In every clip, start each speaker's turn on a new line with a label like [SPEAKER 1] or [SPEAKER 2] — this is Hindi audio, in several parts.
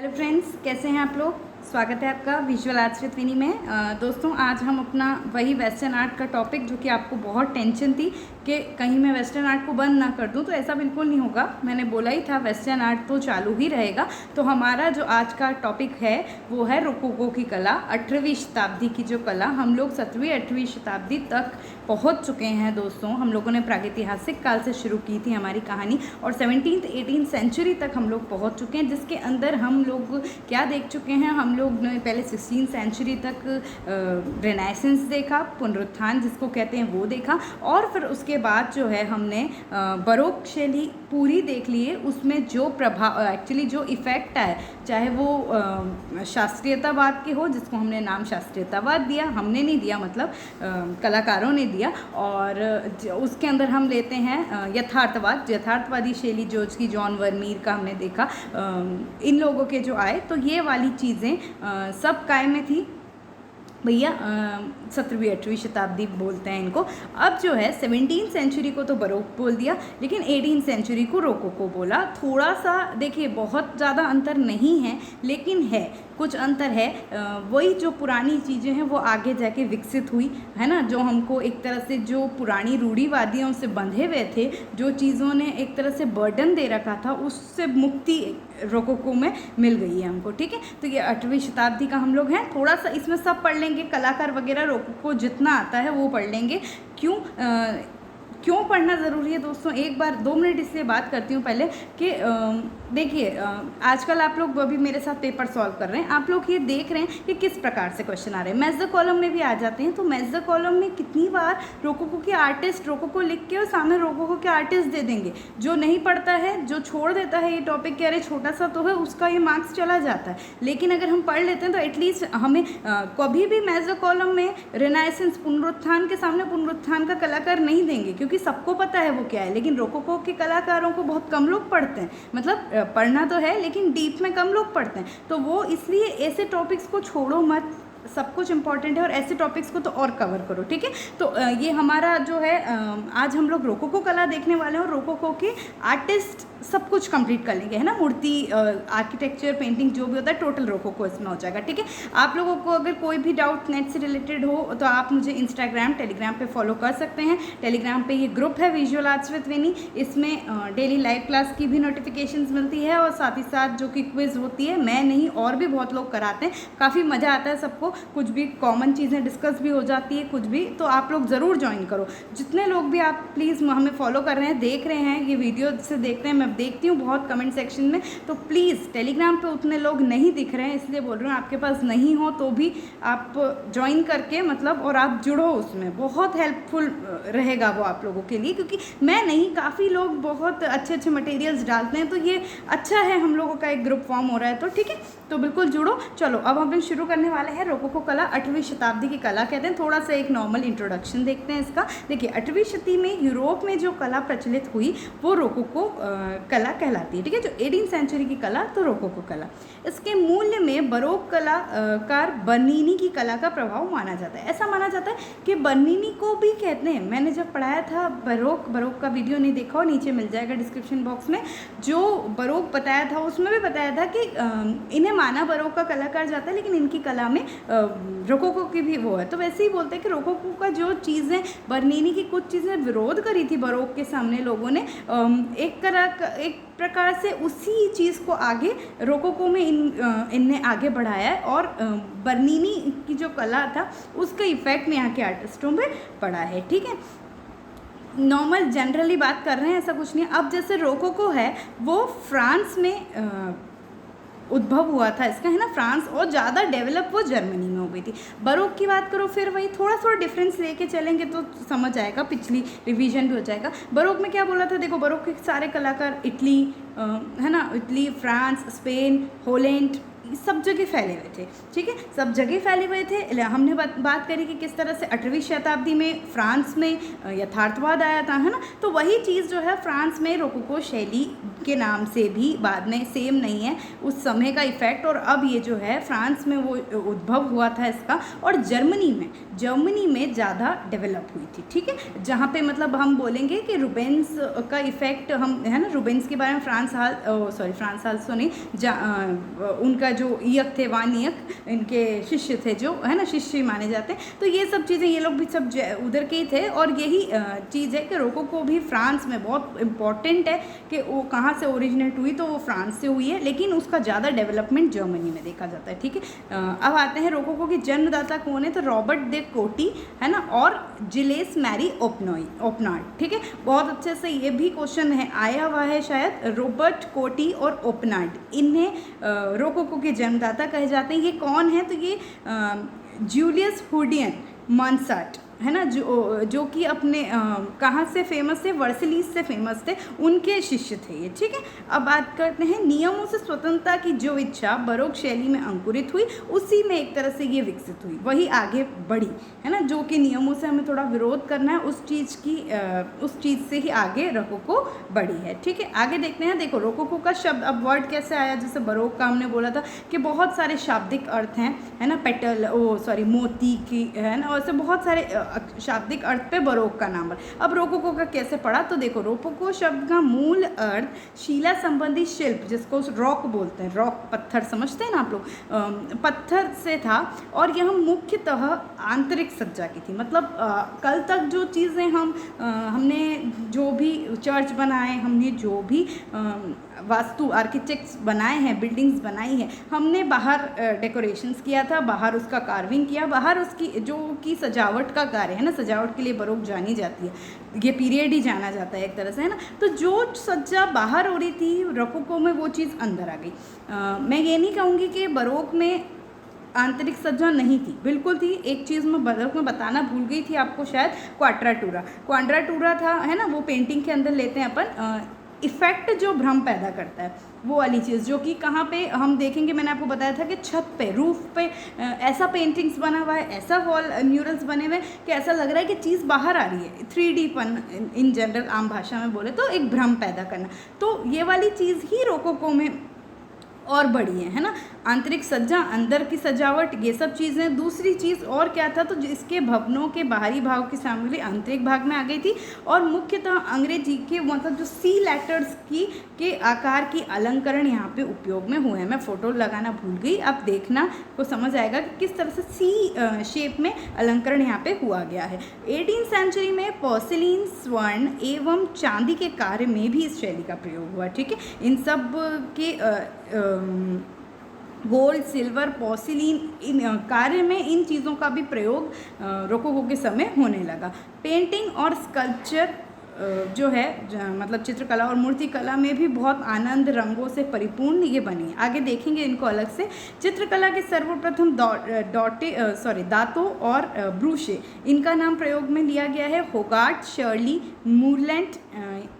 [SPEAKER 1] हेलो फ्रेंड्स, कैसे हैं आप लोग। स्वागत है आपका विजुअल आर्ट्स विद विनी में। दोस्तों, आज हम अपना वही वेस्टर्न आर्ट का टॉपिक, जो कि आपको बहुत टेंशन थी कि कहीं मैं वेस्टर्न आर्ट को बंद ना कर दूं, तो ऐसा बिल्कुल नहीं होगा। मैंने बोला ही था वेस्टर्न आर्ट तो चालू ही रहेगा। तो हमारा जो आज का टॉपिक है वो है रोकोको की कला। 18वीं शताब्दी की जो कला, हम लोग 7वीं 8वीं शताब्दी तक पहुंच चुके हैं दोस्तों। हम लोगों ने प्रागैतिहासिक काल से शुरू की थी हमारी कहानी, और 17th 18th सेंचुरी तक हम लोग पहुंच चुके हैं, जिसके अंदर हम लोग क्या देख चुके हैं। हम लोग ने पहले 16th सेंचुरी तक रेनेसेंस देखा, पुनरुत्थान जिसको कहते हैं वो देखा, और फिर उसके बाद जो है हमने बरोक शैली पूरी देख ली है। उसमें जो प्रभाव, एक्चुअली जो इफ़ेक्ट आए, चाहे वो शास्त्रीयतावाद के हो, जिसको हमने नाम शास्त्रीयतावाद दिया, हमने नहीं दिया, मतलब कलाकारों ने दिया। और उसके अंदर हम लेते हैं यथार्थवादी शैली, जो कि जॉन वर्मीर का हमने देखा। इन लोगों के जो आए, तो ये वाली चीज़ें सब कायम में थी भैया। 17वीं 8वीं शताब्दी बोलते हैं इनको। अब जो है 17th सेंचुरी को तो बरोक बोल दिया, लेकिन 18th सेंचुरी को रोकोको बोला। थोड़ा सा देखिए, बहुत ज़्यादा अंतर नहीं है, लेकिन है, कुछ अंतर है। वही जो पुरानी चीज़ें हैं वो आगे जाके विकसित हुई है ना। जो हमको एक तरह से जो पुरानी रूढ़िवादियों से बंधे हुए थे, जो चीज़ों ने एक तरह से बर्डन दे रखा था, उससे मुक्ति रोकोको में मिल गई है हमको। ठीक है, तो ये 8वीं शताब्दी का हम लोग हैं। थोड़ा सा इसमें सब पढ़ लेंगे, कलाकार वगैरह रोकोको जितना आता है वो पढ़ लेंगे। क्यों पढ़ना ज़रूरी है दोस्तों, एक बार 2 मिनट इसलिए बात करती हूँ पहले कि देखिए, आजकल आप लोग अभी मेरे साथ पेपर सॉल्व कर रहे हैं, आप लोग ये देख रहे हैं कि किस प्रकार से क्वेश्चन आ रहे हैं। मेज़र कॉलम में भी आ जाते हैं, तो मेज़र कॉलम में कितनी बार रोकोको के आर्टिस्ट रोकोको लिख के और सामने रोकोको के आर्टिस्ट दे देंगे। जो नहीं पढ़ता है, जो छोड़ देता है ये टॉपिक, कह रहे छोटा सा तो है, उसका ये मार्क्स चला जाता है। लेकिन अगर हम पढ़ लेते हैं तो एटलीस्ट हमें कभी भी मेज़र कॉलम में रेनेसेंस, पुनरुत्थान के सामने पुनरुत्थान का कलाकार नहीं देंगे, क्योंकि सबको पता है वो क्या है। लेकिन रोकोको के कलाकारों को बहुत कम लोग पढ़ते हैं, मतलब पढ़ना तो है लेकिन डीप में कम लोग पढ़ते हैं। तो वो इसलिए ऐसे टॉपिक्स को छोड़ो मत, सब कुछ इंपॉर्टेंट है, और ऐसे टॉपिक्स को तो और कवर करो। ठीक है, तो ये हमारा जो है, आज हम लोग रोकोको कला देखने वाले हैं, और रोकोको के आर्टिस्ट सब कुछ कंप्लीट कर लेंगे, है ना। मूर्ति, आर्किटेक्चर, पेंटिंग, जो भी होता है टोटल रोकोको इसमें हो जाएगा। ठीक है, आप लोगों को अगर कोई भी डाउट नेट से रिलेटेड हो तो आप मुझे इंस्टाग्राम, टेलीग्राम पे फॉलो कर सकते हैं। टेलीग्राम पे ये ग्रुप है विजुअल आर्ट्स विद विनी, इसमें डेली लाइव क्लास की भी नोटिफिकेशंस मिलती है, और साथ ही साथ जो कि क्विज़ होती है, मैं नहीं और भी बहुत लोग कराते हैं। काफ़ी मज़ा आता है सबको, कुछ भी कॉमन चीज़ें डिस्कस भी हो जाती है, कुछ भी। तो आप लोग ज़रूर ज्वाइन करो। जितने लोग भी आप प्लीज़ हमें फॉलो कर रहे हैं, देख रहे हैं, ये वीडियो से देख रहे हैं, मैं देखती हूँ बहुत कमेंट सेक्शन में, तो प्लीज़ टेलीग्राम पे उतने लोग नहीं दिख रहे हैं, इसलिए बोल रही हूँ। आपके पास नहीं हो तो भी आप ज्वाइन करके, मतलब, और आप जुड़ो उसमें, बहुत हेल्पफुल रहेगा वो आप लोगों के लिए। क्योंकि मैं नहीं, काफ़ी लोग बहुत अच्छे अच्छे मटेरियल्स डालते हैं, तो ये अच्छा है, हम लोगों का एक ग्रुप फॉर्म हो रहा है। तो ठीक है, तो बिल्कुल जुड़ो। चलो, अब हम लोग शुरू करने वाले हैं। रोकोको कला 8वीं शताब्दी की कला कहते हैं। थोड़ा सा एक नॉर्मल इंट्रोडक्शन देखते हैं इसका। देखिए, 8वीं शताब्दी में यूरोप में जो कला प्रचलित हुई वो रोकोको कला कहलाती है। ठीक है, जो 18th सेंचुरी की कला, तो रोकोको कला। इसके मूल्य में बरोक कलाकार बर्नीनी की कला का प्रभाव माना जाता है। ऐसा माना जाता है कि बर्नीनी को भी कहते हैं, मैंने जब पढ़ाया था बरोक का वीडियो नहीं देखा हो, नीचे मिल जाएगा डिस्क्रिप्शन बॉक्स में, जो बरोक बताया था उसमें भी बताया था कि इन्हें माना बरोक का कलाकार जाता है, लेकिन इनकी कला में रोकोको की भी वो है। तो वैसे ही बोलते हैं कि रोकोको का जो चीज़ें, बर्नीनी की कुछ चीज़ें विरोध करी थी बरोक के सामने लोगों ने, एक प्रकार से उसी चीज़ को आगे रोकोको में इनने आगे बढ़ाया है, और बर्नीनी की जो कला था उसका इफ़ेक्ट में यहाँ के आर्टिस्टों पे पड़ा है। ठीक है, नॉर्मल जनरली बात कर रहे हैं, ऐसा कुछ नहीं। अब जैसे रोकोको है वो फ्रांस में उद्भव हुआ था इसका, है ना, फ्रांस, और ज़्यादा डेवलप वो जर्मनी में हो गई थी। बरोक की बात करो, फिर वही थोड़ा डिफरेंस लेके चलेंगे तो समझ आएगा, पिछली रिवीजन भी हो जाएगा। बरोक में क्या बोला था, देखो, बरोक के सारे कलाकार इटली, है ना, इटली, फ्रांस, स्पेन, हॉलैंड, सब जगह फैले हुए थे, ठीक है, सब जगह फैले हुए थे। हमने बात करी कि किस तरह से 8वीं शताब्दी में फ्रांस में यथार्थवाद आया था, है ना। तो वही चीज़ जो है फ्रांस में रोकोको शैली के नाम से भी बाद में सेम नहीं है, उस समय का इफ़ेक्ट, और अब ये जो है फ्रांस में वो उद्भव हुआ था इसका, और जर्मनी में ज़्यादा डेवलप हुई थी, ठीक है। जहाँ पे मतलब हम बोलेंगे कि रूबेंस का इफ़ेक्ट, हम है ना, रूबेंस के बारे में फ्रांस हाल नहीं, उनका जो ईयक थे, वान ईयक इनके शिष्य थे, जो है ना शिष्य माने जाते हैं। तो ये सब चीज़ें, ये लोग भी सब उधर के ही थे, और यही चीज़ है कि रोकोको भी फ्रांस में बहुत इम्पॉर्टेंट है कि वो कहाँ से ओरिजिनेट हुई, तो वो फ्रांस से हुई है, लेकिन उसका ज़्यादा डेवलपमेंट जर्मनी में देखा जाता है, ठीक है। अब आते हैं रोकोको के जन्मदाता कौन है, तो रॉबर्ट दे कोटी, है ना, और जिलेस मैरी ओपनार्ड, ठीक है। बहुत अच्छे से ये भी क्वेश्चन है आया हुआ है शायद, रॉबर्ट कोटी और ओपनार्ड, इन्हें रोकोको के जन्मदाता कहे जाते हैं। ये कौन है, तो ये जूलियस हुडियन मॉन्सार्ट, है ना, जो कि अपने कहाँ से फेमस थे, वर्सलीस से फेमस थे, उनके शिष्य थे ये, ठीक है। अब बात करते हैं नियमों से स्वतंत्रता की जो इच्छा बरोक शैली में अंकुरित हुई, उसी में एक तरह से ये विकसित हुई, वही आगे बढ़ी, है ना। जो कि नियमों से हमें थोड़ा विरोध करना है, उस चीज़ से ही आगे रोकोको बढ़ी है, ठीक है। आगे देखते हैं, देखो रोकोको का शब्द, अब वर्ड कैसे आया, जैसे बरोक का हमने बोला था कि बहुत सारे शाब्दिक अर्थ हैं, है ना, मोती की, है ना, और ऐसे बहुत सारे शाब्दिक अर्थ पे बरोक का नाम है। अब रोकोको का कैसे पढ़ा, तो देखो रोकोको शब्द का मूल अर्थ शिला संबंधी शिल्प, जिसको रॉक बोलते हैं, रॉक पत्थर, समझते हैं ना आप लोग, पत्थर से था, और यह मुख्यतः आंतरिक सज्जा की थी। मतलब कल तक जो चीज़ें हमने जो भी चर्च बनाए, हमने जो भी वास्तु आर्किटेक्ट्स बनाए हैं, बिल्डिंग्स बनाई हैं, हमने बाहर डेकोरेशंस किया था, बाहर उसका कार्विंग किया, बाहर उसकी जो कि सजावट का कार्य है ना, सजावट के लिए बरोक जानी जाती है, ये पीरियड ही जाना जाता है एक तरह से, है ना। तो जो सज्जा बाहर हो रही थी, रोकोको में वो चीज़ अंदर आ गई। मैं ये नहीं कहूँगी कि बरोक में आंतरिक सज्जा नहीं थी, बिल्कुल थी। एक चीज़ मैं बरोक में बताना भूल गई थी आपको शायद, क्वाड्राटूरा था, है ना, वो पेंटिंग के अंदर लेते हैं अपन, इफ़ेक्ट जो भ्रम पैदा करता है, वो वाली चीज़, जो कि कहाँ पे हम देखेंगे, मैंने आपको बताया था कि छत पे, रूफ पे ऐसा पेंटिंग्स बना हुआ है, ऐसा वॉल म्यूरल्स बने हुए कि ऐसा लग रहा है कि चीज़ बाहर आ रही है, 3D-पन इन जनरल, आम भाषा में बोले तो एक भ्रम पैदा करना। तो ये वाली चीज़ ही रोकोको में और बड़ी है ना, आंतरिक सज्जा, अंदर की सजावट, ये सब चीज़ें। दूसरी चीज़ और क्या था, तो इसके भवनों के बाहरी भाग की सामग्री आंतरिक भाग में आ गई थी, और मुख्यतः अंग्रेजी के मतलब जो सी लेटर्स के आकार की अलंकरण यहाँ पे उपयोग में हुए हैं। मैं फ़ोटो लगाना भूल गई, आप देखना को समझ आएगा कि किस तरह से सी शेप में अलंकरण यहाँ पे हुआ गया है। 18वीं सेंचुरी में पोर्सिलीन, स्वर्ण एवं चांदी के कार्य में भी इस शैली का प्रयोग हुआ, ठीक है। इन सब के गोल्ड, सिल्वर, पोर्सिलीन, इन कार्य में इन चीज़ों का भी प्रयोग रोकोको के समय होने लगा। पेंटिंग और स्कल्पचर जो है मतलब चित्रकला और मूर्तिकला में भी बहुत आनंद, रंगों से परिपूर्ण ये बनी। आगे देखेंगे इनको अलग से। चित्रकला के सर्वप्रथम दातो और ब्रूशे, इनका नाम प्रयोग में लिया गया है। होगार्ट, शर्ली, मूरलैंड,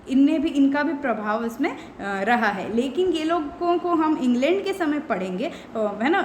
[SPEAKER 1] इनका भी प्रभाव इसमें रहा है। लेकिन ये लोगों को हम इंग्लैंड के समय पढ़ेंगे, है ना,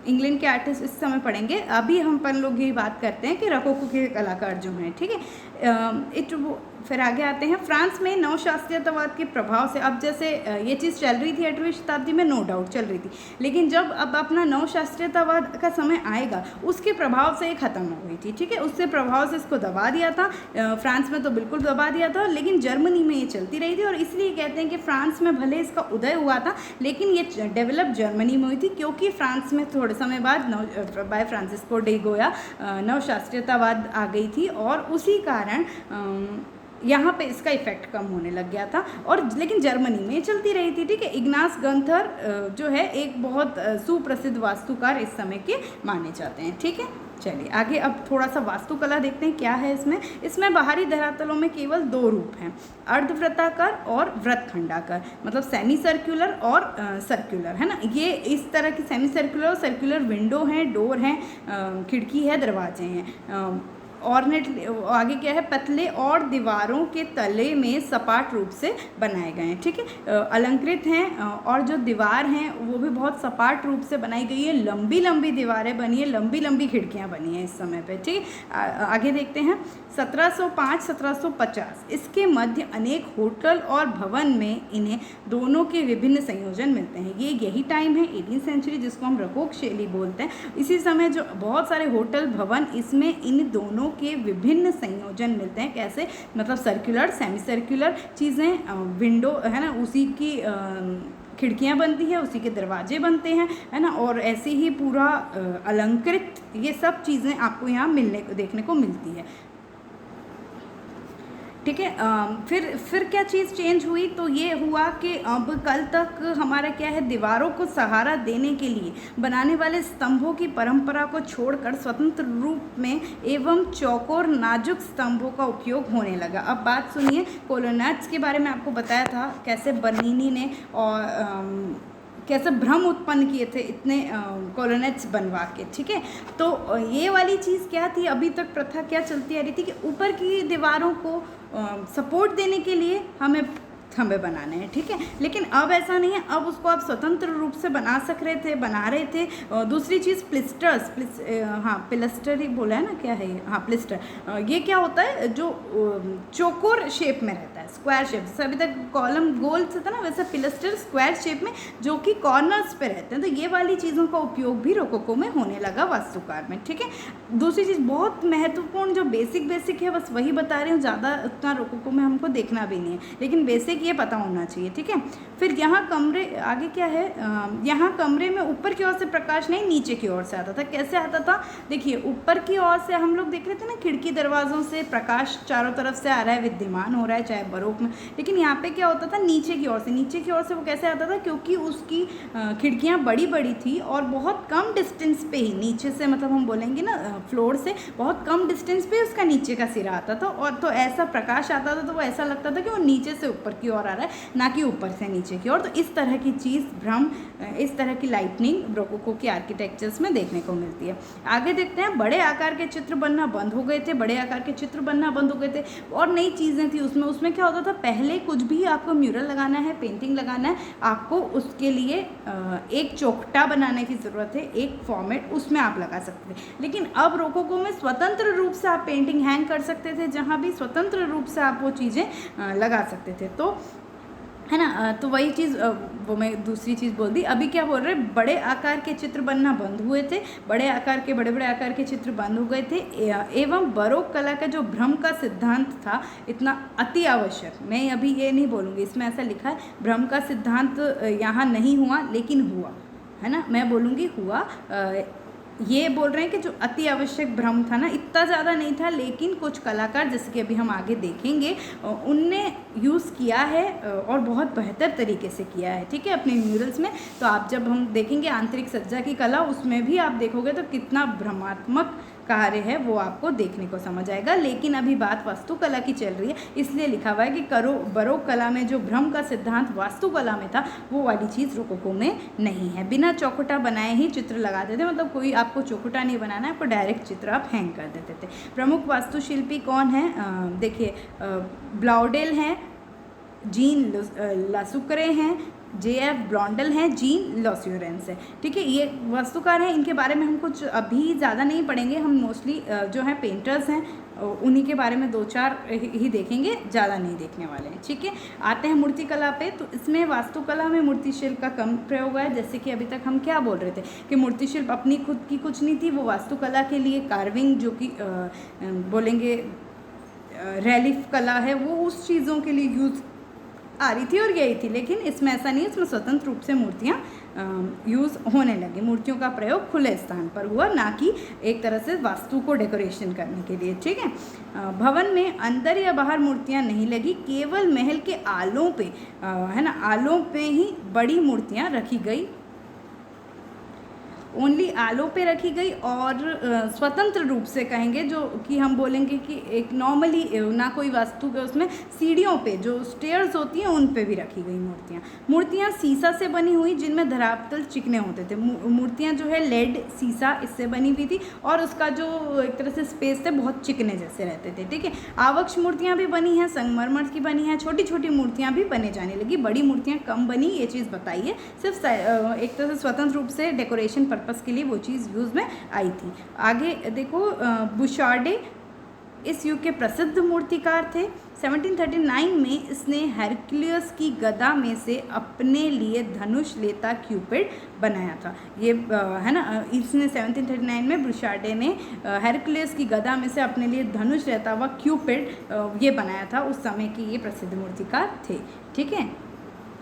[SPEAKER 1] इंग्लैंड के आर्टिस्ट इस समय पढ़ेंगे। अभी हम अपन लोग ये बात करते हैं कि रोकोको के कलाकार जो हैं, ठीक है। फिर आगे आते हैं, फ्रांस में नवशास्त्रीयतावाद के प्रभाव से, अब जैसे ये चीज़ चल रही थी 8वीं शताब्दी में, नो डाउट चल रही थी, लेकिन जब अब अपना नवशास्त्रीयतावाद का समय आएगा, उसके प्रभाव से ये ख़त्म हो गई थी, ठीक है। उससे प्रभाव से इसको दबा दिया था, फ्रांस में तो बिल्कुल दबा दिया था, लेकिन जर्मनी में ये चलती रही थी, और इसलिए कहते हैं कि फ्रांस में भले इसका उदय हुआ था, लेकिन ये डेवलप जर्मनी में हुई थी, क्योंकि फ्रांस में थोड़े समय बाद बाय फ्रांसिस्को डे गोया नवशास्त्रीयतावाद आ गई थी, और उसी कारण यहाँ पे इसका इफेक्ट कम होने लग गया था, और लेकिन जर्मनी में चलती रही थी, ठीक है। इग्नास गंथर जो है एक बहुत सुप्रसिद्ध वास्तुकार इस समय के माने जाते हैं, ठीक है। चलिए आगे अब थोड़ा सा वास्तुकला देखते हैं क्या है इसमें बाहरी धरातलों में केवल 2 रूप हैं, अर्धवृत्ताकार और वृत्तखंडाकार, मतलब सेमी सर्कुलर और सर्कुलर, है ना। ये इस तरह की सेमी सर्कुलर और सर्कुलर विंडो हैं, डोर हैं, खिड़की है, दरवाजे हैं। ऑर्नेट, आगे क्या है, पतले और दीवारों के तले में सपाट रूप से बनाए गए हैं, ठीक है, अलंकृत हैं, और जो दीवार हैं वो भी बहुत सपाट रूप से बनाई गई है, लंबी लंबी दीवारें बनी है, लंबी लंबी खिड़कियां बनी हैं इस समय पे, ठीक है। आगे देखते हैं 1705-1750 इसके मध्य अनेक होटल और भवन में इन्हें दोनों के विभिन्न संयोजन मिलते हैं। ये यही टाइम है 18वीं सेंचुरी, जिसको हम रकोक शैली बोलते हैं। इसी समय जो बहुत सारे होटल भवन, इसमें इन दोनों के विभिन्न संयोजन मिलते हैं। कैसे, मतलब सर्कुलर, सेमी सर्कुलर चीज़ें, विंडो है ना, उसी की खिड़कियाँ बनती है, उसी के दरवाजे बनते हैं, है ना, और ऐसे ही पूरा अलंकृत, ये सब चीज़ें आपको यहाँ देखने को मिलती है, ठीक है। फिर क्या चीज़ चेंज हुई, तो ये हुआ कि अब कल तक हमारा क्या है, दीवारों को सहारा देने के लिए बनाने वाले स्तंभों की परंपरा को छोड़कर स्वतंत्र रूप में एवं चौकोर नाजुक स्तंभों का उपयोग होने लगा। अब बात सुनिए, कोलोनेट्स के बारे में आपको बताया था कैसे बर्नीनी ने और कैसे भ्रम उत्पन्न किए थे इतने कॉलोनेट्स बनवा के, ठीक है। तो ये वाली चीज़ क्या थी, अभी तक प्रथा क्या चलती आ रही थी कि ऊपर की दीवारों को सपोर्ट देने के लिए हमें खंभे बनाने हैं, ठीक है, लेकिन अब ऐसा नहीं है, अब उसको आप स्वतंत्र रूप से बना रहे थे। दूसरी चीज़ प्लिस्टर्स, प्लिस्टर ही बोला है ना, क्या है ये, हाँ प्लिस्टर, ये क्या होता है, जो चौकोर शेप में रहता है, स्क्वायर शेप, जैसे अभी तक कॉलम गोल से था ना, वैसे प्लिस्टर स्क्वायर शेप में जो कि कॉर्नर्स पे रहते हैं। तो ये वाली चीज़ों का उपयोग भी रोकोको में होने लगा वास्तुकार में, ठीक है। दूसरी चीज़ बहुत महत्वपूर्ण, जो बेसिक है, बस वही बता रही हूँ, ज़्यादा उतना रोकोको में हमको देखना भी नहीं है, लेकिन बेसिक ये पता होना चाहिए, ठीक है। फिर यहाँ कमरे, आगे क्या है, यहाँ कमरे में ऊपर की ओर से प्रकाश नहीं, नीचे की ओर से आता था। कैसे आता था, देखिए ऊपर की ओर से हम लोग देख रहे थे ना, खिड़की दरवाज़ों से प्रकाश चारों तरफ से आ रहा है, विद्यमान हो रहा है, चाहे बरोक में, लेकिन यहाँ पे क्या होता था, नीचे की ओर से वो कैसे आता था, क्योंकि उसकी खिड़कियाँ बड़ी बड़ी थी और बहुत कम डिस्टेंस पे ही नीचे से, मतलब हम बोलेंगे ना फ्लोर से बहुत कम डिस्टेंस पे उसका नीचे का सिरा आता था, और तो ऐसा प्रकाश आता था, तो वो ऐसा लगता था कि वो नीचे से ऊपर की ओर आ रहा है, ना कि ऊपर से नीचे की ओर। तो इस तरह की चीज़ भ्रम, इस तरह की लाइटनिंग रोकोको की आर्किटेक्चर्स में देखने को मिलती है। आगे देखते हैं, बड़े आकार के चित्र बनना बंद हो गए थे, और नई चीज़ें थी उसमें क्या होता था, पहले कुछ भी आपको म्यूरल लगाना है, पेंटिंग लगाना है, आपको उसके लिए एक चौखटा बनाने की ज़रूरत है, एक फॉर्मेट, उसमें आप लगा सकते थे। लेकिन अब रोकोको में स्वतंत्र रूप से आप पेंटिंग हैंग कर सकते थे, जहाँ भी स्वतंत्र रूप से आप वो चीज़ें लगा सकते थे, तो है ना। तो वही चीज़, वो मैं दूसरी चीज़ बोल दी। अभी क्या बोल रहे, बड़े आकार के चित्र बनना बंद हुए थे, बड़े आकार के चित्र बंद हो गए थे, एवं बरोक कला का जो भ्रम का सिद्धांत था, इतना अति आवश्यक, मैं अभी ये नहीं बोलूँगी, इसमें ऐसा लिखा है भ्रम का सिद्धांत यहाँ नहीं हुआ, लेकिन हुआ, है ना, मैं बोलूँगी हुआ। ये बोल रहे हैं कि जो अति आवश्यक भ्रम था ना, इतना ज़्यादा नहीं था, लेकिन कुछ कलाकार, जैसे कि अभी हम आगे देखेंगे, उनने यूज़ किया है और बहुत बेहतर तरीके से किया है, ठीक है, अपने म्यूरल्स में। तो आप जब हम देखेंगे आंतरिक सज्जा की कला, उसमें भी आप देखोगे तो कितना भ्रमात्मक कार्य है वो आपको देखने को समझ आएगा। लेकिन अभी बात वास्तुकला की चल रही है, इसलिए लिखा हुआ है कि बरोक कला में जो भ्रम का सिद्धांत वास्तुकला में था, वो वाली चीज़ रोकोको में नहीं है। बिना चौखटा बनाए ही चित्र लगाते थे, मतलब कोई आपको चौखटा नहीं बनाना है, आपको डायरेक्ट चित्र आप हैंग कर देते थे। प्रमुख वास्तुशिल्पी कौन है, देखिए ब्लाउडेल हैं, जीन लासुक्रे हैं, JF ब्लॉन्डल हैं, जीन लॉस्यूरेंस है, ठीक है, ये वास्तुकार हैं। इनके बारे में हम कुछ अभी ज़्यादा नहीं पढ़ेंगे, हम मोस्टली जो है पेंटर्स हैं उन्हीं के बारे में 2-4 ही देखेंगे, ज़्यादा नहीं देखने वाले हैं, ठीक है। आते हैं मूर्तिकला पे, तो इसमें वास्तुकला में मूर्तिशिल्प का कम प्रयोग है। जैसे कि अभी तक हम क्या बोल रहे थे कि मूर्तिशिल्प अपनी खुद की कुछ नहीं थी, वो वास्तुकला के लिए कार्विंग, जो कि बोलेंगे रेलिफ कला है, वो उस चीज़ों के लिए यूज़ आ रही थी और यही थी। लेकिन इसमें ऐसा नहीं है, इसमें स्वतंत्र रूप से मूर्तियाँ यूज़ होने लगी, मूर्तियों का प्रयोग खुले स्थान पर हुआ, ना कि एक तरह से वास्तु को डेकोरेशन करने के लिए, ठीक है। भवन में अंदर या बाहर मूर्तियाँ नहीं लगी, केवल महल के आलों पे, है ना, आलों पे ही बड़ी मूर्तियाँ रखी गई। ओनली आलों पे रखी गई और स्वतंत्र रूप से कहेंगे, जो कि हम बोलेंगे कि एक नॉर्मली ना कोई वास्तु के उसमें सीढ़ियों पे जो स्टेयर्स होती हैं उन पे भी रखी गई मूर्तियाँ शीशा से बनी हुई जिनमें धरातल चिकने होते थे। मूर्तियाँ जो है लेड शीशा इससे बनी हुई थी और उसका जो एक तरह से स्पेस थे बहुत चिकने जैसे रहते थे। ठीक है, आवक्ष मूर्तियाँ भी बनी हैं, संगमरमर की बनी हैं, छोटी छोटी मूर्तियाँ भी बने जाने लगी, बड़ी मूर्तियाँ कम बनी, ये चीज़ बताइए। सिर्फ एक तरह से स्वतंत्र रूप से डेकोरेशन पर्पस के लिए वो चीज़ यूज़ में आई थी। आगे देखो, बुशार्डे इस युग के प्रसिद्ध मूर्तिकार थे। 1739 में इसने हेरक्लियस की गदा में से अपने लिए धनुष लेता क्यूपिड बनाया था। ये है ना, इसने 1739 में बुशार्डे ने हेरक्लियस की गदा में से अपने लिए धनुष लेता हुआ क्यूपिड ये बनाया था। उस समय के ये प्रसिद्ध मूर्तिकार थे। ठीक है,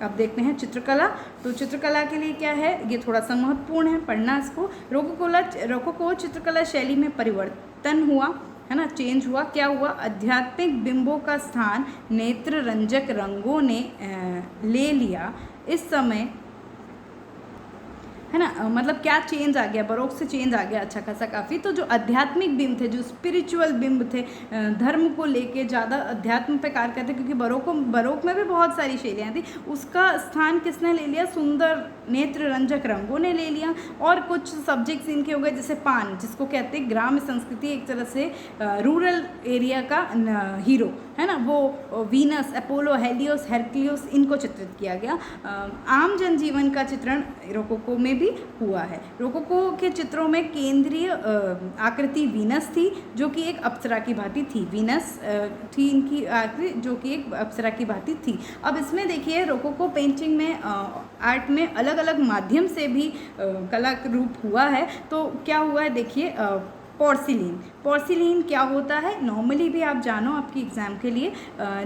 [SPEAKER 1] अब देखते हैं चित्रकला। तो चित्रकला के लिए क्या है, ये थोड़ा सा महत्वपूर्ण है, पढ़ना इसको। रोकोको चित्रकला शैली में परिवर्तन हुआ, है ना, चेंज हुआ। क्या हुआ, आध्यात्मिक बिंबों का स्थान नेत्र रंजक रंगों ने ले लिया। इस समय है ना, मतलब क्या चेंज आ गया, बरोक से चेंज आ गया अच्छा खासा काफ़ी। तो जो आध्यात्मिक बिंब थे, जो स्पिरिचुअल बिंब थे, धर्म को लेके ज़्यादा अध्यात्म पे कार्य करते, क्योंकि बरोक में भी बहुत सारी शैलियाँ थी, उसका स्थान किसने ले लिया, सुंदर नेत्र रंजक रंगों ने ले लिया। और कुछ सब्जेक्ट्स इनके हो गए, जैसे पान, जिसको कहते हैं ग्राम्य संस्कृति, एक तरह से रूरल एरिया का हीरो, है ना, वो वीनस, अपोलो, हेलियोस, हेरक्लियोस, इनको चित्रित किया गया। आम जनजीवन का चित्रण रोकोको में भी हुआ है। रोकोको के चित्रों में केंद्रीय आकृति वीनस थी, जो कि एक अप्सरा की भांति थी। वीनस थी इनकी आकृति, जो कि एक अप्सरा की भांति थी। अब इसमें देखिए, रोकोको पेंटिंग में आर्ट में अलग अलग माध्यम से भी कला रूप हुआ है। तो क्या हुआ है देखिए, पोर्सिलीन क्या होता है, नॉर्मली भी आप जानो आपकी एग्ज़ाम के लिए।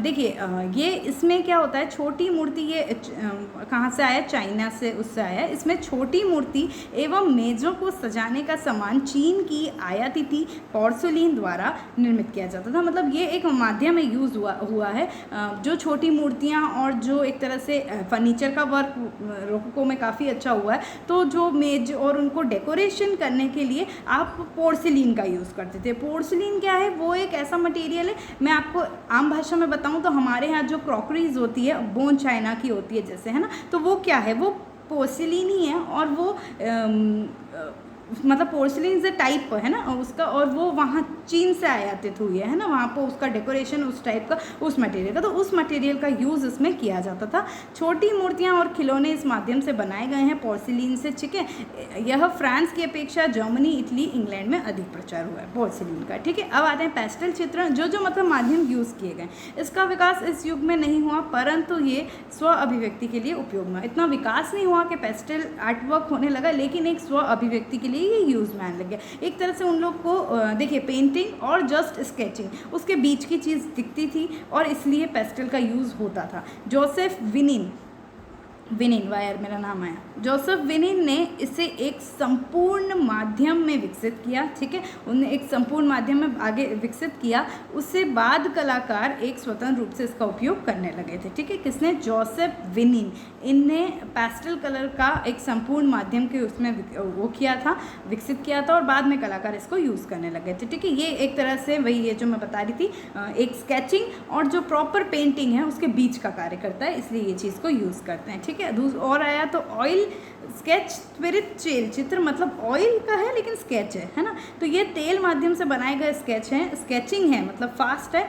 [SPEAKER 1] देखिए, ये इसमें क्या होता है, छोटी मूर्ति, ये कहाँ से आया, चाइना से, उससे आया है। इसमें छोटी मूर्ति एवं मेज़ों को सजाने का सामान चीन की आयातित पोर्सिलीन द्वारा निर्मित किया जाता था। मतलब ये एक माध्यम में यूज़ हुआ है। जो छोटी मूर्तियाँ और जो एक तरह से फर्नीचर का वर्क रोकोको में काफ़ी अच्छा हुआ है। तो जो मेज और उनको डेकोरेशन करने के लिए आप पोर्सिलीन का यूज़ करते थे। पोर्सिलीन क्या है, वो एक ऐसा मटेरियल है, मैं आपको आम भाषा में बताऊं तो हमारे यहाँ जो क्रॉकरीज होती है बोन चाइना की होती है जैसे, है ना, तो वो क्या है, वो पोर्सिलीन ही है। और वो मतलब पोर्सिलीन से टाइप है ना उसका, और वो वहाँ चीन से आयातित हुई है ना, वहाँ पर उसका डेकोरेशन उस टाइप का, उस मटेरियल का, तो उस मटेरियल का यूज़ इसमें किया जाता था। छोटी मूर्तियाँ और खिलौने इस माध्यम से बनाए गए हैं पोर्सिलीन से। ठीक है, यह फ्रांस की अपेक्षा जर्मनी, इटली, इंग्लैंड में अधिक प्रचार हुआ है पोर्सिलीन का। ठीक है, अब आते हैं पेस्टल चित्रण, जो मतलब माध्यम यूज़ किए गए। इसका विकास इस युग में नहीं हुआ, परंतु ये स्व अभिव्यक्ति के लिए उपयोग में, इतना विकास नहीं हुआ कि पेस्टल आर्टवर्क होने लगा, लेकिन एक स्व अभिव्यक्ति के लिए ये यूज़ में आने लग गया। एक तरह से उन लोग को देखिए, पेंटिंग और जस्ट स्केचिंग, उसके बीच की चीज़ दिखती थी और इसलिए पेस्टल का यूज़ होता था। जोसेफ विनिन वायर मेरा नाम आया, जोसेफ विनिन ने इसे एक संपूर्ण माध्यम में विकसित किया। ठीक है, उन्होंने एक संपूर्ण माध्यम में आगे विकसित किया, उससे बाद कलाकार एक स्वतंत्र रूप से इसका उपयोग करने लगे थे। ठीक है, किसने, जोसेफ विनिन, इनने पेस्टल कलर का एक संपूर्ण माध्यम के उसमें वो किया था, विकसित किया था, और बाद में कलाकार इसको यूज़ करने लगे थे। ठीक है, ये एक तरह से वही ये जो मैं बता रही थी, एक स्केचिंग और जो प्रॉपर पेंटिंग है उसके बीच का कार्य करता है, इसलिए ये चीज़ को यूज़ करते हैं। ठीक है, और आया तो ऑयल स्केच, स्पिरिट चित्र, मतलब ऑयल का है लेकिन स्केच है ना, तो ये तेल माध्यम से बनाए गए स्केच हैं, स्केचिंग है, मतलब फास्ट है,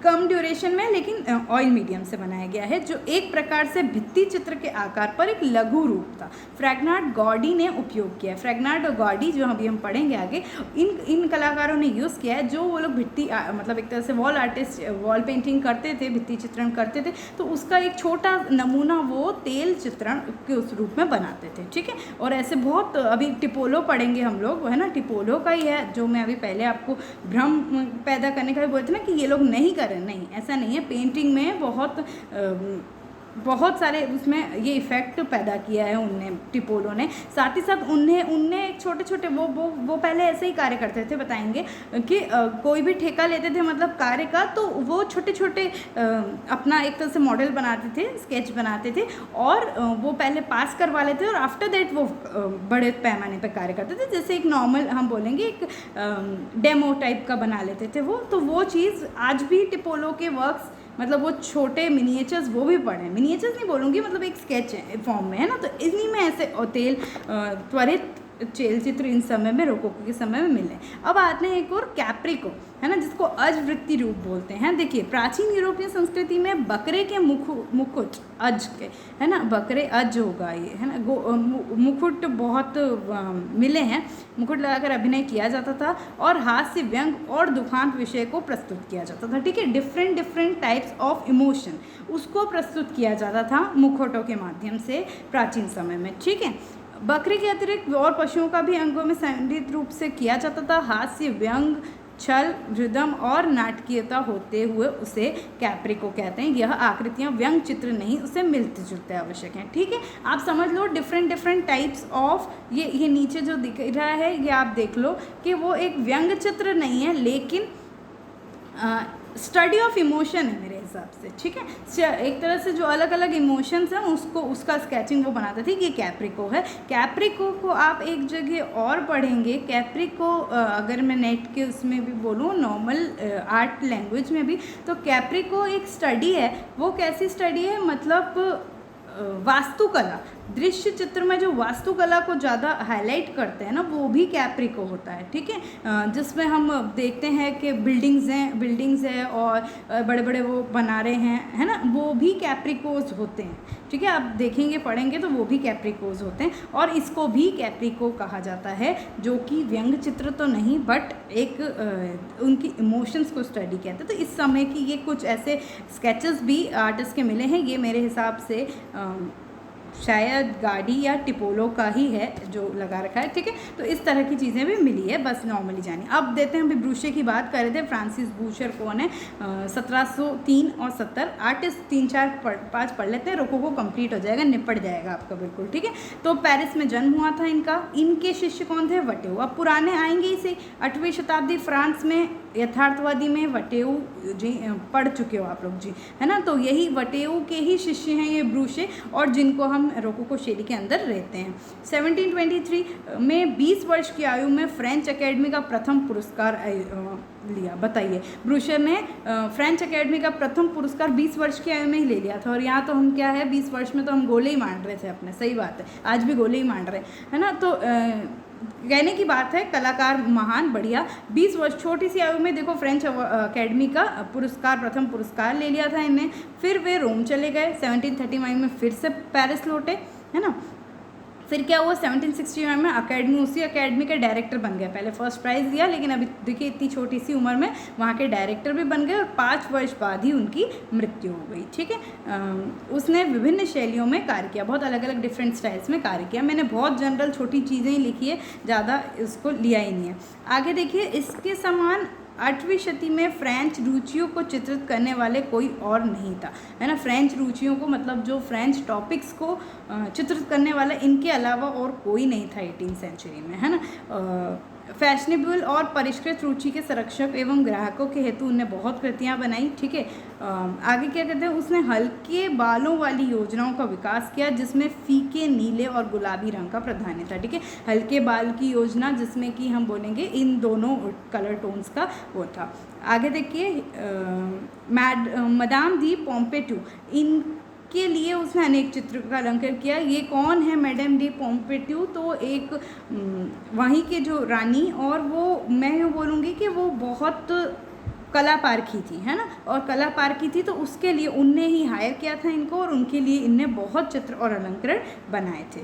[SPEAKER 1] कम ड्यूरेशन में, लेकिन ऑयल मीडियम से बनाया गया है, जो एक प्रकार से भित्ति चित्र के आकार पर एक लघु रूप था। फ्रैगनार्ड गॉडी ने उपयोग किया है। फ्रैगनार्ड और गॉडी जो अभी हम पढ़ेंगे आगे, इन कलाकारों ने यूज़ किया है, जो वो लोग भित्ति मतलब एक तरह से वॉल आर्टिस्ट, वॉल पेंटिंग करते थे, भित्ति चित्रण करते थे, तो उसका एक छोटा नमूना वो तेल चित्रण के उस रूप में बनाते थे। ठीक है, और ऐसे बहुत, अभी टिपोलो पढ़ेंगे हम लोग, है ना, टिपोलो का ही है, जो मैं अभी पहले आपको भ्रम पैदा करने का भी बोलते ना कि ये लोग नहीं कर, नहीं, ऐसा नहीं है। पेंटिंग में बहुत बहुत सारे उसमें ये इफ़ेक्ट पैदा किया है उनने, टिपोलो ने। साथ ही साथ उनने एक छोटे छोटे वो पहले ऐसे ही कार्य करते थे, बताएंगे कि कोई भी ठेका लेते थे मतलब कार्य का, तो वो छोटे छोटे अपना एक तरह से मॉडल बनाते थे, स्केच बनाते थे, और वो पहले पास करवा लेते थे और आफ्टर दैट वो बड़े पैमाने पर कार्य करते थे। जैसे एक नॉर्मल हम बोलेंगे एक डेमो टाइप का बना लेते थे वो। तो वो चीज़ आज भी टिपोलो के वर्क्स, मतलब वो छोटे मिनिएचर्स वो भी पढ़े हैं, मिनिएचर्स नहीं बोलूँगी, मतलब एक स्केच फॉर्म में है ना, तो इन्हीं में ऐसे तेल त्वरित चलचित्र इन समय में, रोकोको के समय में मिले। अब आते हैं एक और कैप्रिको, है ना, जिसको अज वृत्ति रूप बोलते हैं। देखिए प्राचीन यूरोपीय संस्कृति में बकरे के मुकुट, अज के, है ना, बकरे अज होगा ये, है ना, मुकुट बहुत मिले हैं, मुकुट लगाकर अभिनय किया जाता था और हास्य, व्यंग और दुखांत विषय को प्रस्तुत किया जाता था। ठीक है, डिफरेंट टाइप्स ऑफ इमोशन उसको प्रस्तुत किया जाता था मुखौटों के माध्यम से प्राचीन समय में। ठीक है, बकरी के अतिरिक्त और पशुओं का भी अंगों में संगीत रूप से किया जाता था। हास्य, व्यंग, छल, रिदम और नाटकीयता होते हुए उसे कैप्रिको कहते हैं। यह आकृतियाँ व्यंग चित्र नहीं, उसे मिलते जुलते आवश्यक हैं। ठीक है, आप समझ लो डिफरेंट टाइप्स ऑफ, ये नीचे जो दिख रहा है ये आप देख लो कि वो एक व्यंग चित्र नहीं है, लेकिन स्टडी ऑफ इमोशन है मेरे हिसाब से। ठीक है, एक तरह से जो अलग अलग इमोशंस हैं उसका स्केचिंग वो बनाते थे, ये कैप्रिको है। कैप्रिको को आप एक जगह और पढ़ेंगे, कैप्रिको अगर मैं नेट के उसमें भी बोलूँ, नॉर्मल आर्ट लैंग्वेज में भी, तो कैप्रिको एक स्टडी है। वो कैसी स्टडी है, मतलब वास्तुकला, दृश्य चित्र में जो वास्तुकला को ज़्यादा हाईलाइट करते हैं ना, वो भी कैप्रिको होता है। ठीक है, जिसमें हम देखते हैं कि बिल्डिंग्स हैं और बड़े बड़े वो बना रहे हैं, है ना, वो भी कैप्रिकोज होते हैं। ठीक है, आप देखेंगे पढ़ेंगे तो वो भी कैप्रिकोज होते हैं, और इसको भी कैप्रिको कहा जाता है, जो कि व्यंग चित्र तो नहीं बट एक उनकी इमोशंस को स्टडी कहते हैं। तो इस समय की ये कुछ ऐसे स्केचेस भी आर्टिस्ट के मिले हैं। ये मेरे हिसाब से शायद गाड़ी या टिपोलो का ही है जो लगा रखा है। ठीक है, तो इस तरह की चीज़ें भी मिली है, बस नॉर्मली जानिए। अब देते हैं, अभी ब्रूशे की बात कर रहे थे, फ्रांसिस बूशर कौन है, 1703 और 70 आर्टिस्ट 3 4 5 पढ़ लेते हैं, रोकोको कंप्लीट हो जाएगा, निपट जाएगा आपका बिल्कुल। ठीक है, तो पेरिस में जन्म हुआ था इनका। इनके शिष्य कौन थे, वटेउ। अब पुराने आएंगे इसे, 8वीं शताब्दी फ्रांस में यथार्थवादी में वटेउ जी पढ़ चुके हो आप लोग जी, है ना। तो यही वटेउ के ही शिष्य हैं ये ब्रूशे, और जिनको हम रोकोको शैली के अंदर रहते हैं। 1723 में 20 वर्ष की आयु में फ्रेंच एकेडमी का प्रथम पुरस्कार लिया। बताइए, ब्रूशर ने फ्रेंच एकेडमी का प्रथम पुरस्कार 20 वर्ष की आयु में ही ले लिया था। और यहाँ तो हम क्या है, 20 वर्ष में तो हम गोले ही मांड रहे थे अपने, सही बात है, आज भी गोले ही मांड रहे हैं ना। तो कहने की बात है, कलाकार महान, बढ़िया। 20 वर्ष छोटी सी आयु में देखो फ्रेंच एकेडमी का पुरस्कार, प्रथम पुरस्कार ले लिया था इन्हें। फिर वे रोम चले गए, 1739 में फिर से पेरिस लौटे, है ना। फिर क्या हुआ, 1769 में उसी अकेडमी के डायरेक्टर बन गए। पहले फर्स्ट प्राइज़ दिया, लेकिन अभी देखिए इतनी छोटी सी उम्र में वहाँ के डायरेक्टर भी बन गए, और 5 वर्ष बाद ही उनकी मृत्यु हो गई। ठीक है, उसने विभिन्न शैलियों में कार्य किया, बहुत अलग अलग डिफरेंट स्टाइल्स में कार्य किया। मैंने बहुत जनरल छोटी चीज़ें ही लिखी है, ज़्यादा इसको लिया ही नहीं है। आगे देखिए, इसके समान 8वीं शती में फ्रेंच रुचियों को चित्रित करने वाले कोई और नहीं था, है ना। फ्रेंच रुचियों को, मतलब जो फ्रेंच टॉपिक्स को चित्रित करने वाला, इनके अलावा और कोई नहीं था 18वीं सेंचुरी में, है ना। फैशनेबल और परिष्कृत रुचि के संरक्षक एवं ग्राहकों के हेतु उन्हें बहुत कृतियाँ बनाई। ठीक है, आगे क्या कहते हैं, उसने हल्के बालों वाली योजनाओं का विकास किया, जिसमें फीके नीले और गुलाबी रंग का प्राधान्य था। ठीक है, हल्के बाल की योजना, जिसमें कि हम बोलेंगे इन दोनों कलर टोन्स का वो था। आगे देखिए, मदाम दी पोम्पेटू, के लिए उसने अनेक चित्र का अलंकरण किया। ये कौन है, मैडम डी पोम्पेटू, तो एक वहीं के जो रानी, और वो मैं यूँ बोलूँगी कि वो बहुत कला पारखी थी, है ना, और कला पारखी थी, तो उसके लिए उनने ही हायर किया था इनको, और उनके लिए इनने बहुत चित्र और अलंकरण बनाए थे।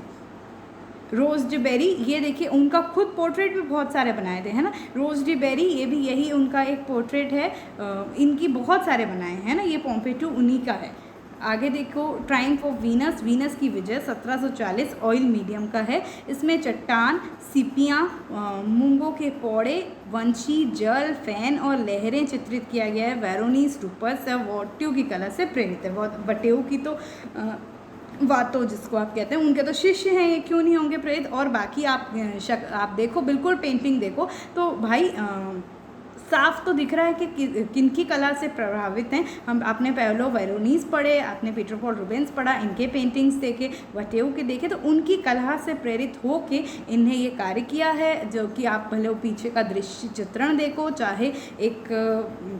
[SPEAKER 1] रोज़ डी बेरी, ये देखिए उनका खुद पोर्ट्रेट भी बहुत सारे बनाए थे, है ना। रोज़ डी बेरी, ये भी यही उनका एक पोर्ट्रेट है, इनकी बहुत सारे बनाए हैं ना, ये पोम्पेटू उन्हीं का है। आगे देखो ट्रायम्फ ऑफ वीनस, वीनस की विजय 1740 ऑयल मीडियम का है। इसमें चट्टान, सीपियाँ, मूंगों के पौड़े, वंशी, जल, फैन और लहरें चित्रित किया गया है। वेरोनीस रूपर्स वाट्यू की कला से प्रेरित है। वाट्यू की तो वातो जिसको आप कहते हैं उनके तो शिष्य हैं, ये क्यों नहीं होंगे प्रेरित। और बाकी आप देखो बिल्कुल पेंटिंग देखो तो भाई साफ तो दिख रहा है कि किनकी कला से प्रभावित हैं हम। आपने पैलो वेरोनीस पढ़े, आपने पीटर पॉल रूबेंस पढ़ा, इनके पेंटिंग्स देखे, वटेउ के देखे, तो उनकी कला से प्रेरित हो के इन्हें ये कार्य किया है। जो कि आप भले वो पीछे का दृश्य चित्रण देखो, चाहे एक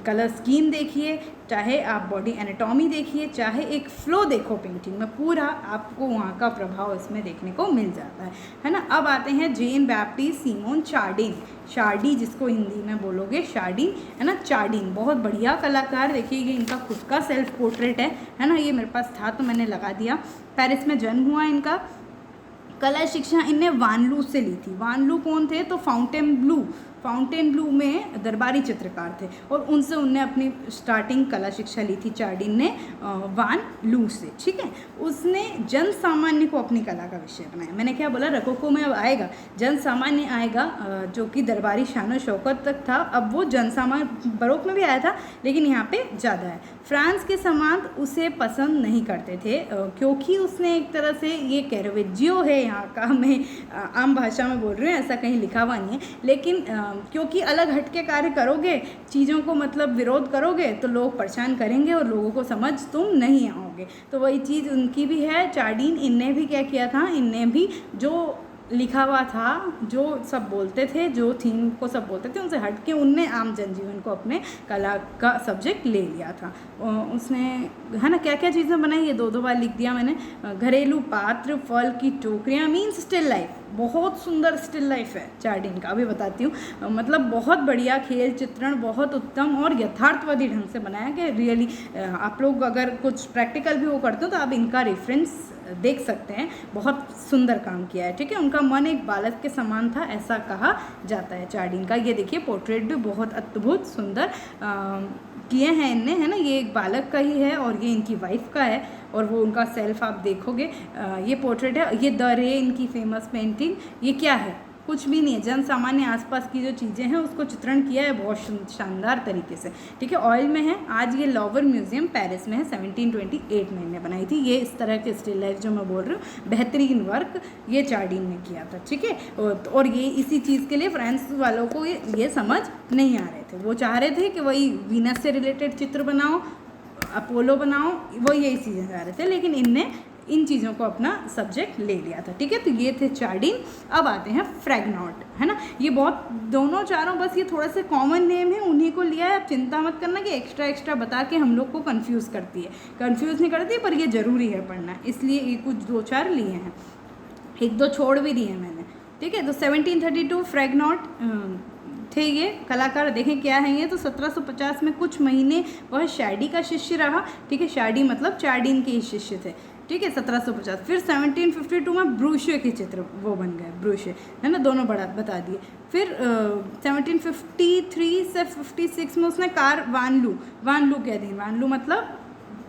[SPEAKER 1] कलर स्कीम देखिए, चाहे आप बॉडी एनाटॉमी देखिए, चाहे एक फ्लो देखो पेंटिंग में, पूरा आपको वहाँ का प्रभाव इसमें देखने को मिल जाता है ना। अब आते हैं जेन बैप्टिस्ट सिमोन चार्डिन, शार्डी जिसको हिंदी में बोलोगे शार्डिन, है ना। चार्डिन बहुत बढ़िया कलाकार, देखिए ये इनका खुद का सेल्फ पोर्ट्रेट है ना। ये मेरे पास था तो मैंने लगा दिया। पेरिस में जन्म हुआ इनका। कला शिक्षा इनने वान लू से ली थी। वान लू कौन थे? तो फाउंटेन ब्लू में दरबारी चित्रकार थे और उनसे उनने अपनी स्टार्टिंग कला शिक्षा ली थी चार्डिन ने वान लू से, ठीक है। उसने जन सामान्य को अपनी कला का विषय बनाया। मैंने क्या बोला, रकोको में अब आएगा जन सामान्य आएगा, जो कि दरबारी शान शौकत तक था, अब वो जन सामान्य बरोक में भी आया था लेकिन यहाँ पे ज़्यादा है। फ्रांस के समाज उसे पसंद नहीं करते थे क्योंकि उसने एक तरह से, ये कैरवेजियो है यहाँ का, मैं आम भाषा में बोल रही हूँ, ऐसा कहीं लिखा हुआ नहीं है, लेकिन क्योंकि अलग हटके कार्य करोगे, चीज़ों को मतलब विरोध करोगे तो लोग परेशान करेंगे और लोगों को समझ तुम नहीं आओगे। तो वही चीज़ उनकी भी है। चार्डिन इनने भी क्या किया था, इनने भी जो लिखा हुआ था, जो सब बोलते थे, जो थीम को सब बोलते थे, उनसे हट के उनने आम जनजीवन को अपने कला का सब्जेक्ट ले लिया था। उसने, है ना, क्या क्या चीज़ें बनाई, ये 2 बार लिख दिया मैंने। घरेलू पात्र, फल की टोकरियाँ, मीन्स स्टिल लाइफ, बहुत सुंदर स्टिल लाइफ है चार्डिन का, अभी बताती हूँ। मतलब बहुत बढ़िया खेल चित्रण, बहुत उत्तम और यथार्थवादी ढंग से बनाया कि रियली आप लोग अगर कुछ प्रैक्टिकल भी वो करते हो तो आप इनका रेफरेंस देख सकते हैं। बहुत सुंदर काम किया है, ठीक है। उनका मन एक बालक के समान था, ऐसा कहा जाता है चार्डिन का। ये देखिए पोर्ट्रेट भी बहुत अद्भुत सुंदर किए हैं इनने, है ना। ये एक बालक का ही है और ये इनकी वाइफ का है और वो उनका सेल्फ आप देखोगे। ये पोर्ट्रेट है। ये द रे इनकी फेमस पेंटिंग, ये क्या है, कुछ भी नहीं है, जन सामान्य आसपास की जो चीज़ें हैं उसको चित्रण किया है बहुत शानदार तरीके से, ठीक है। ऑयल में है। आज ये लॉवर म्यूजियम पेरिस में है, 1728 में इन्हें बनाई थी। ये इस तरह के स्टिल लाइफ जो मैं बोल रही हूँ, बेहतरीन वर्क ये चार्डिन ने किया था, ठीक है। और ये इसी चीज़ के लिए फ्रांस वालों को ये समझ नहीं आ रहे थे। वो चाह रहे थे कि वही वीनस से रिलेटेड चित्र बनाओ, अपोलो बनाओ, वो यही चीज़ें चाह रहे थे, लेकिन इनने इन चीज़ों को अपना सब्जेक्ट ले लिया था, ठीक है। तो ये थे चार्डिन। अब आते हैं फ्रैगनॉट, है ना। ये बहुत दोनों चारों बस ये थोड़ा सा कॉमन नेम है, उन्हीं को लिया है। आप चिंता मत करना कि एक्स्ट्रा बता के हम लोग को कंफ्यूज करती है, कंफ्यूज नहीं करती, पर ये ज़रूरी है पढ़ना, इसलिए ये कुछ 2-4 लिए हैं, 1-2 छोड़ भी दिए मैंने, ठीक है। तो 1732 फ्रैगनॉट थे ये कलाकार। देखें क्या है ये, तो 1750 में कुछ महीने वह शार्डी का शिष्य रहा, ठीक है। शार्डी मतलब चार्डिन के ही शिष्य थे, ठीक है, 1750। फिर 1752 में ब्रूशे के चित्र वो बन गए, ब्रूशे, है ना, दोनों बता दिए। फिर 1753 से 56 में उसने वान लू के अधीन, वान लू मतलब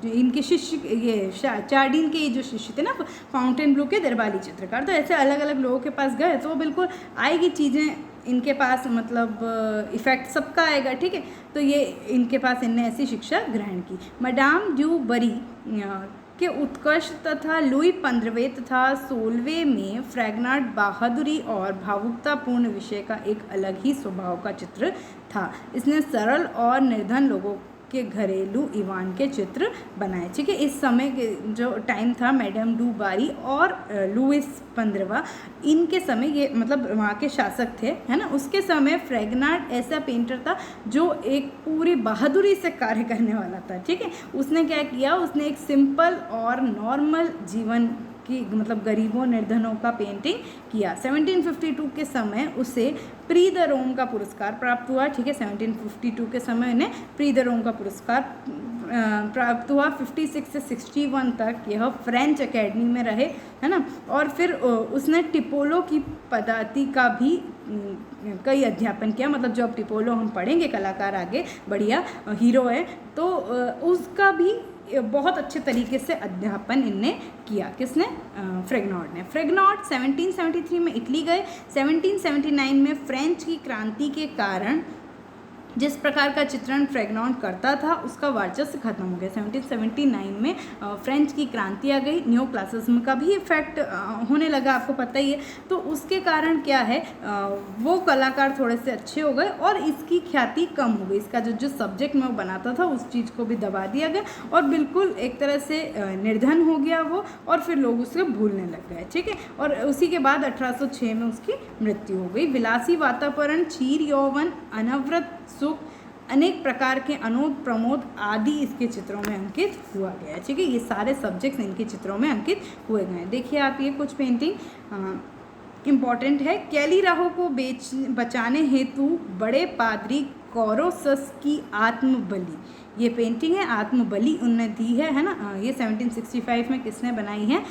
[SPEAKER 1] इनके शिष्य, ये चार्डिन के जो शिष्य थे ना, फाउंटेन ब्लू के दरबारी चित्रकार। तो ऐसे अलग अलग लोगों के पास गए तो बिल्कुल आएगी चीज़ें इनके पास, मतलब इफ़ेक्ट सबका आएगा, ठीक है। तो ये इनके पास इनने ऐसी शिक्षा ग्रहण की। मैडाम ड्यू बरी के उत्कर्ष तथा लुई 15वें तथा 16वें में फ्रैगनॉट बहादुरी और भावुकतापूर्ण विषय का एक अलग ही स्वभाव का चित्र था। इसने सरल और निर्धन लोगों के घरेलू ईवान के चित्र बनाए, ठीक है। इस समय के जो टाइम था, मैडम डू बारी और लुइस 15वां, इनके समय, ये मतलब वहाँ के शासक थे, है ना, उसके समय फ्रैगनॉट ऐसा पेंटर था जो एक पूरी बहादुरी से कार्य करने वाला था, ठीक है। उसने क्या किया, उसने एक सिंपल और नॉर्मल जीवन की, मतलब गरीबों निर्धनों का पेंटिंग किया। 1752 के समय उसे प्री द रोम का पुरस्कार प्राप्त हुआ, ठीक है। 1752 के समय इन्हें प्री द रोम का पुरस्कार प्राप्त हुआ। 56 से 61 तक यह फ्रेंच एकेडमी में रहे, है ना। और फिर उसने टिपोलो की पद्धति का भी कई अध्यापन किया, मतलब जो अब टिपोलो हम पढ़ेंगे कलाकार आगे बढ़िया हीरो है, तो उसका भी बहुत अच्छे तरीके से अध्यापन इनने किया। किसने? फ्रेगनॉट ने। फ्रेगनॉट 1773 में इटली गए। 1779 में फ्रेंच की क्रांति के कारण जिस प्रकार का चित्रण फ्रेगनॉट करता था उसका वर्चस्व खत्म हो गया। 1779 में फ्रेंच की क्रांति आ गई, न्यू क्लासिज्म का भी इफेक्ट होने लगा, आपको पता ही है। तो उसके कारण क्या है, वो कलाकार थोड़े से अच्छे हो गए और इसकी ख्याति कम हो गई। इसका जो सब्जेक्ट में वो बनाता था उस चीज़ को भी दबा दिया गया और बिल्कुल एक तरह से निर्धन हो गया वो, और फिर लोग उसे भूलने लग गए। ठीक है, और उसी के बाद 1806 में उसकी मृत्यु हो गई। विलासी वातावरण, क्षीर यौवन, अनवरत सुख, अनेक प्रकार के अनोद प्रमोद आदि इसके चित्रों में अंकित हुआ गया है। ठीक है, ये सारे सब्जेक्ट्स इनके चित्रों में अंकित हुए गए हैं। देखिए आप ये कुछ पेंटिंग इम्पॉर्टेंट है। कैलिराहो को बचाने हेतु बड़े पादरी कोरोसस की आत्मबलि, ये पेंटिंग है, आत्मबलि उनने दी है ना। ये 1765 में किसने बनाई है?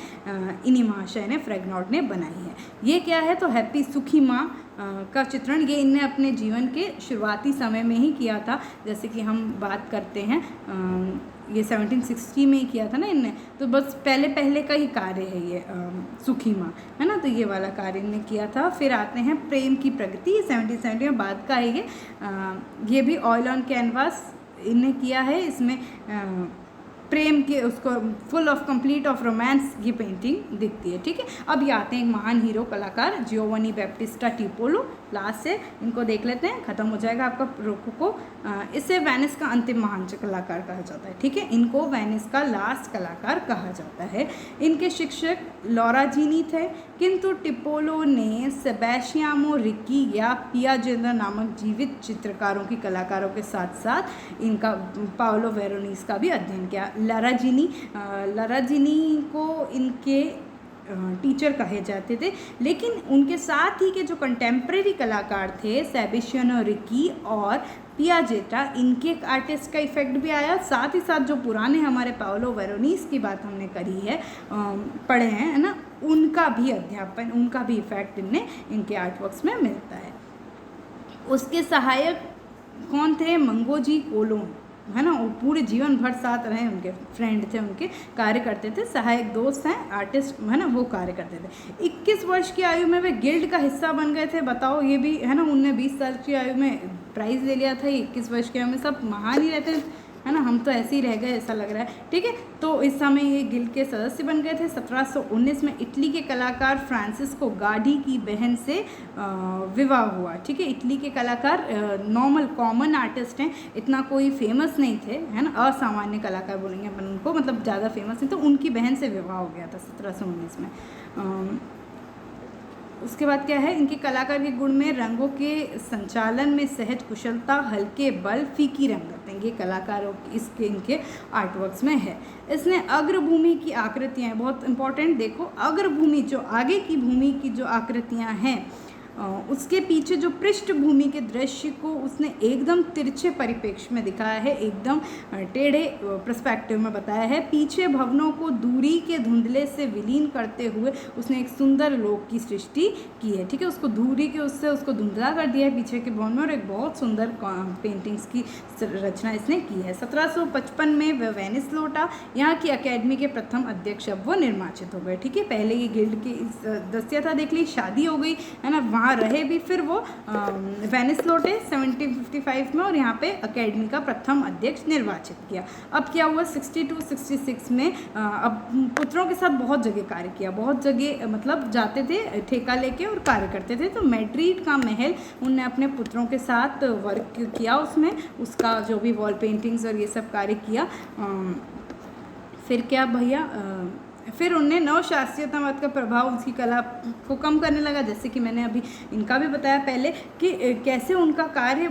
[SPEAKER 1] इन्हीं महाशय ने, फ्रेगनॉट ने बनाई है। ये क्या है? तो हैप्पी सुखी माँ का चित्रण ये इनने अपने जीवन के शुरुआती समय में ही किया था। जैसे कि हम बात करते हैं ये 1760 में ही किया था ना इनने, तो बस पहले का ही कार्य है ये सुखी माँ, है ना। तो ये वाला कार्य इनने किया था। फिर आते हैं प्रेम की प्रगति, 1770 में बाद का है ये भी ऑयल ऑन कैनवास इनने किया है। इसमें प्रेम के उसको full of complete of romance ये पेंटिंग दिखती है। ठीक है, अब ये आते हैं एक महान हीरो कलाकार जियोवनी बैप्टिस्टा टिपोलो, लास्ट से इनको देख लेते हैं, खत्म हो जाएगा आपका रोकोको। इसे वेनिस का अंतिम महान कलाकार कहा जाता है। ठीक है, इनको वेनिस का लास्ट कलाकार कहा जाता है। इनके शिक्षक लॉराजीनी थे, किंतु टिपोलो ने सेबेस्टियानो रिक्की या पियाजेंटा नामक जीवित चित्रकारों की कलाकारों के साथ साथ इनका पाओलो वेरोनीस का भी अध्ययन किया। लराजीनी को इनके टीचर कहे जाते थे, लेकिन उनके साथ ही के जो कंटेम्प्रेरी कलाकार थे सेबेस्टियानो रिक्की और पियाजेटा, इनके आर्टिस्ट का इफेक्ट भी आया। साथ ही साथ जो पुराने हमारे पाओलो वेरोनीस की बात हमने करी है, पढ़े हैं, है ना, उनका भी अध्यापन, उनका भी इफेक्ट इनके आर्टवर्क्स में मिलता है। उसके सहायक कौन थे? मंगोजी कोलोन, है ना, वो पूरे जीवन भर साथ रहे, उनके फ्रेंड थे, उनके कार्य करते थे, सहायक दोस्त हैं, आर्टिस्ट, है ना, वो कार्य करते थे। 21 वर्ष की आयु में वे गिल्ड का हिस्सा बन गए थे। बताओ, ये भी है ना, उनने 20 साल की आयु में प्राइज़ ले लिया था। 21 वर्ष की आयु में सब महान ही रहते हैं, है ना, हम तो ऐसे ही रह गए ऐसा लग रहा है। ठीक है, तो इस समय ये गिल्ड के सदस्य बन गए थे। 1719 में इटली के कलाकार फ्रांसिस्को गाडी की बहन से विवाह हुआ। ठीक है, इटली के कलाकार नॉर्मल कॉमन आर्टिस्ट हैं, इतना कोई फेमस नहीं थे, है ना, असामान्य कलाकार बोलेंगे अपन उनको, मतलब ज़्यादा फेमस नहीं, तो उनकी बहन से विवाह हो गया था 1719 में। उसके बाद क्या है, इनके कलाकार के गुण में रंगों के संचालन में सहज कुशलता, हल्के बल, फीकी रंगत है, ये कलाकारों की इसके इनके आर्टवर्क्स में है। इसने अग्रभूमि की आकृतियाँ, बहुत इंपॉर्टेंट, देखो अग्रभूमि जो आगे की भूमि की जो आकृतियाँ हैं, उसके पीछे जो पृष्ठभूमि के दृश्य को उसने एकदम तिरछे परिप्रेक्ष्य में दिखाया है, एकदम टेढ़े पर्सपेक्टिव में बताया है। पीछे भवनों को दूरी के धुंधले से विलीन करते हुए उसने एक सुंदर लोक की सृष्टि की है। ठीक है, उसको दूरी के उससे उसको धुंधला कर दिया है पीछे के भवन में, और एक बहुत सुंदर पेंटिंग्स की रचना इसने की है। 1755 में वह वेनिस लौटा, यहाँ की अकेडमी के प्रथम अध्यक्ष अब वो निर्वाचित हो गए। ठीक है, पहले ये गिल्ड की सदस्यता था, देख ली, शादी हो गई, है ना, वहाँ रहे भी, फिर वो वेनिस लौटे 1755 में और यहाँ पे अकेडमी का प्रथम अध्यक्ष निर्वाचित किया। अब क्या हुआ, 62-66 में अब पुत्रों के साथ बहुत जगह कार्य किया, बहुत जगह मतलब जाते थे ठेका लेके और कार्य करते थे। तो मैड्रिड का महल उनने अपने पुत्रों के साथ वर्क किया, उसमें उसका जो भी वॉल पेंटिंग्स और ये सब कार्य किया। फिर क्या भैया, फिर उनने नवशास्त्रीयतावाद का प्रभाव उसकी कला को कम करने लगा, जैसे कि मैंने अभी इनका भी बताया पहले कि कैसे उनका कार्य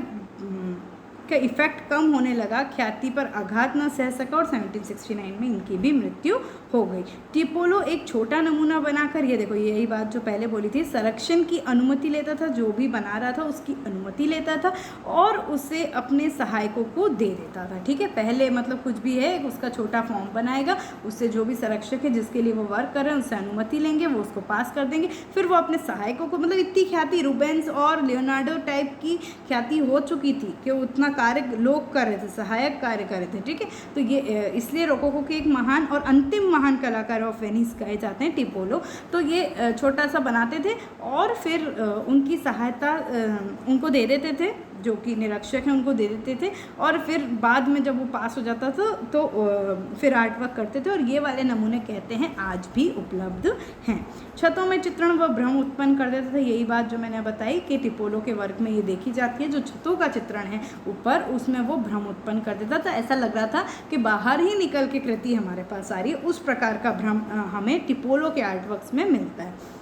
[SPEAKER 1] का इफेक्ट कम होने लगा, ख्याति पर आघात न सह सका और 1769 में इनकी भी मृत्यु हो गई। टिपोलो एक छोटा नमूना बनाकर, ये देखो यही बात जो पहले बोली थी, संरक्षण की अनुमति लेता था, जो भी बना रहा था उसकी अनुमति लेता था और उसे अपने सहायकों को दे देता था। ठीक है, पहले मतलब कुछ भी है उसका छोटा फॉर्म बनाएगा, उससे जो भी संरक्षक है जिसके लिए वो वर्क कर रहे हैं उससे अनुमति लेंगे, वो उसको पास कर देंगे, फिर वो अपने सहायकों को, मतलब इतनी ख्याति रूबेंस और लियोनार्डो टाइप की ख्याति हो चुकी थी कि उतना कार्य लोग कर रहे थे, सहायक कार्य कर रहे थे। ठीक है, तो ये इसलिए रोकोको के एक महान और अंतिम महान कलाकार ऑफ वेनिस कहे जाते हैं टिपोलो। तो ये छोटा सा बनाते थे और फिर उनकी सहायता उनको दे देते थे, जो कि निरीक्षक हैं उनको दे देते थे, और फिर बाद में जब वो पास हो जाता था तो फिर आर्ट वर्क करते थे, और ये वाले नमूने कहते हैं आज भी उपलब्ध हैं। छतों में चित्रण व भ्रम उत्पन्न कर देता था, यही बात जो मैंने बताई कि टिपोलो के वर्क में ये देखी जाती है, जो छतों का चित्रण है ऊपर उसमें वो भ्रम उत्पन्न कर देता था, ऐसा लग रहा था कि बाहर ही निकल के कृति हमारे पास आ रही है, उस प्रकार का भ्रम हमें टिपोलो के आर्ट वर्क्स में मिलता है।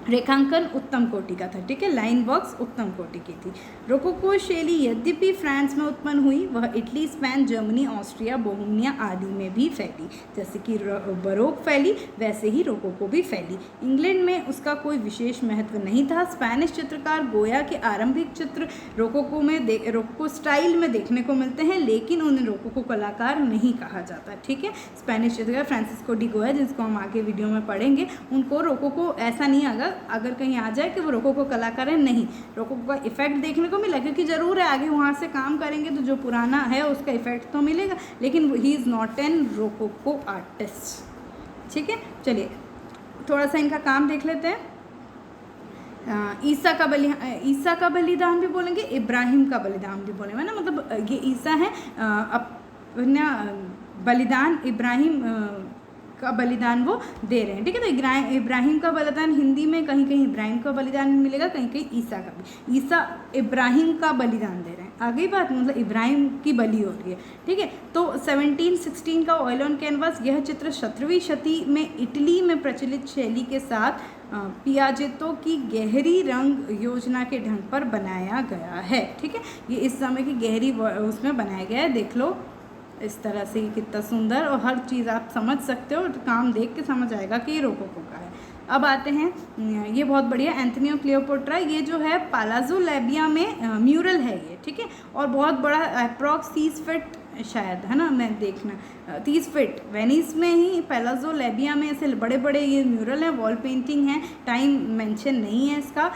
[SPEAKER 1] रेखांकन उत्तम कोटि का था। ठीक है, लाइन वर्क्स उत्तम कोटि की थी। रोकोको शैली यद्यपि फ्रांस में उत्पन्न हुई, वह Italy, Spain, Germany, Austria, Bohemia आदि में भी फैली। जैसे कि बरोक फैली वैसे ही रोकोको भी फैली। इंग्लैंड में उसका कोई विशेष महत्व नहीं था। स्पेनिश चित्रकार गोया के आरंभिक चित्र रोकोको में रोकोको स्टाइल में देखने को मिलते हैं, लेकिन उन्हें रोकोको कलाकार नहीं कहा जाता। ठीक है, स्पेनिश चित्रकार फ्रांसिस्को डी गोया, जिसको हम आगे वीडियो में पढ़ेंगे, उनको रोकोको ऐसा नहीं आगा अगर कहीं आ जाए कि वो रोकोको कलाकार है, नहीं, रोकोको का इफेक्ट देखने को मिला, क्योंकि ज़रूर है आगे वहाँ से काम करेंगे तो जो पुराना है उसका इफेक्ट तो मिलेगा, लेकिन he is not an rococo artist. ठीक है, चलिए थोड़ा सा इनका काम देख लेते हैं। ईसा का बलिदान भी बोलेंगे, इब्राहिम का बलिदान भी बोलेंगे ना, मतलब ये ईसा है अपना बलिदान, इब्राहिम का बलिदान वो दे रहे हैं। ठीक है, तो इब्राहिम का बलिदान हिंदी में कहीं कहीं इब्राहिम का बलिदान मिलेगा, कहीं कहीं ईसा का भी। ईसा इब्राहिम का बलिदान दे रहे हैं, आगे बात मतलब इब्राहिम की बलि हो रही है। ठीक है, तो 1716 का ऑयल ऑन कैनवास, यह चित्र 17वीं शती में इटली में प्रचलित शैली के साथ पियाजेतो की गहरी रंग योजना के ढंग पर बनाया गया है। ठीक है, ये इस समय की गहरी उसमें बनाया गया है, देख लो इस तरह से कितना सुंदर, और हर चीज़ आप समझ सकते हो, काम देख के समझ आएगा कि ये रोकोको का है। अब आते हैं, ये बहुत बढ़िया एंथनी ऑफ क्लियोपेट्रा, ये जो है पालाजो लेबिया में म्यूरल है ये। ठीक है, और बहुत बड़ा अप्रॉक्स 30 फीट शायद है ना, मैं देखना 30 फीट वेनिस में ही पैलाजो लेबिया में ऐसे बड़े बड़े ये म्यूरल हैं, वॉल पेंटिंग है, टाइम मेंशन नहीं है इसका।